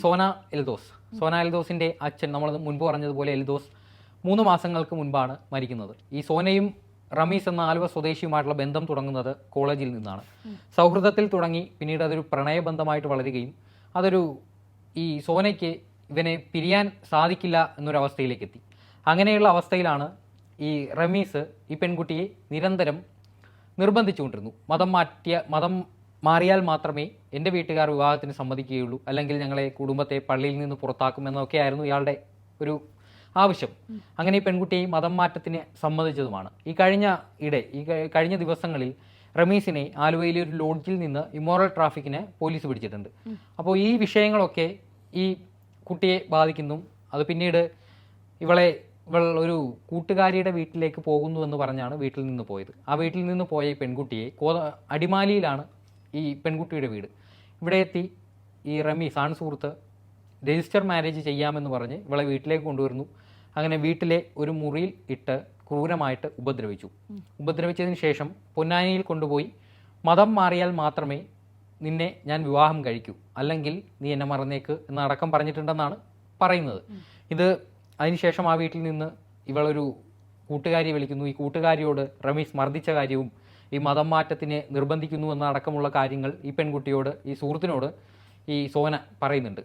സോന എൽദോസ്. സോന എൽദോസിൻ്റെ അച്ഛൻ, നമ്മൾ മുൻപ് പറഞ്ഞതുപോലെ എൽദോസ് 3 മാസങ്ങൾക്ക് മുൻപാണ് മരിക്കുന്നത്. ഈ സോനയും റമീസ് എന്ന ആലുവ സ്വദേശിയുമായിട്ടുള്ള ബന്ധം തുടങ്ങുന്നത് കോളേജിൽ നിന്നാണ്. സൗഹൃദത്തിൽ തുടങ്ങി പിന്നീട് അതൊരു പ്രണയബന്ധമായിട്ട് വളരുകയും ഈ സോനയ്ക്ക് ഇവനെ പിരിയാൻ സാധിക്കില്ല എന്നൊരവസ്ഥയിലേക്ക് എത്തി. അങ്ങനെയുള്ള അവസ്ഥയിലാണ് ഈ റമീസ് ഈ പെൺകുട്ടിയെ നിരന്തരം നിർബന്ധിച്ചുകൊണ്ടിരുന്നു. മതം മാറിയാൽ മാത്രമേ എൻ്റെ വീട്ടുകാർ വിവാഹത്തിന് സമ്മതിക്കുകയുള്ളൂ, അല്ലെങ്കിൽ ഞങ്ങളെ കുടുംബത്തെ പള്ളിയിൽ നിന്ന് പുറത്താക്കുമെന്നൊക്കെയായിരുന്നു ഇയാളുടെ ഒരു ആവശ്യം. അങ്ങനെ ഈ പെൺകുട്ടിയെ മതം മാറ്റത്തിന് സമ്മതിച്ചതുമാണ്. ഈ കഴിഞ്ഞ ദിവസങ്ങളിൽ റമീസിനെ ആലുവയിലെ ഒരു ലോഡ്ജിൽ നിന്ന് ഇമ്മോറൽ ട്രാഫിക്കിന് പോലീസ് പിടിച്ചിട്ടുണ്ട്. അപ്പോൾ ഈ വിഷയങ്ങളൊക്കെ ഈ കുട്ടിയെ ബാധിക്കുന്നു. അത് പിന്നീട് ഇവൾ ഒരു കൂട്ടുകാരിയുടെ വീട്ടിലേക്ക് പോകുന്നു എന്ന് പറഞ്ഞാണ് വീട്ടിൽ നിന്ന് പോയത്. ആ വീട്ടിൽ നിന്ന് പോയ ഈ പെൺകുട്ടിയെ അടിമാലിയിലാണ് ഈ പെൺകുട്ടിയുടെ വീട്. ഇവിടെ എത്തി ഈ റമീസ് സുഹൃത്ത് രജിസ്റ്റർ മാരേജ് ചെയ്യാമെന്ന് പറഞ്ഞ് ഇവളെ വീട്ടിലേക്ക് കൊണ്ടുവരുന്നു. അങ്ങനെ വീട്ടിലെ ഒരു മുറിയിൽ ഇട്ട് ക്രൂരമായിട്ട് ഉപദ്രവിച്ചതിന് ശേഷം പൊന്നാനിയിൽ കൊണ്ടുപോയി മതം മാറിയാൽ മാത്രമേ നിന്നെ ഞാൻ വിവാഹം കഴിക്കൂ, അല്ലെങ്കിൽ നീ എന്നെ മറന്നേക്ക് എന്നടക്കം പറഞ്ഞിട്ടുണ്ടെന്നാണ് പറയുന്നത്. അതിനുശേഷം ആ വീട്ടിൽ നിന്ന് ഇവളൊരു കൂട്ടുകാരിയെ വിളിക്കുന്നു. ഈ കൂട്ടുകാരിയോട് റമീസ് മർദ്ദിച്ച കാര്യവും ഈ മതം മാറ്റത്തിനെ നിർബന്ധിക്കുന്നു എന്നടക്കമുള്ള കാര്യങ്ങൾ ഈ പെൺകുട്ടിയോട്, ഈ സുഹൃത്തിനോട് ഈ സോന പറയുന്നുണ്ട്.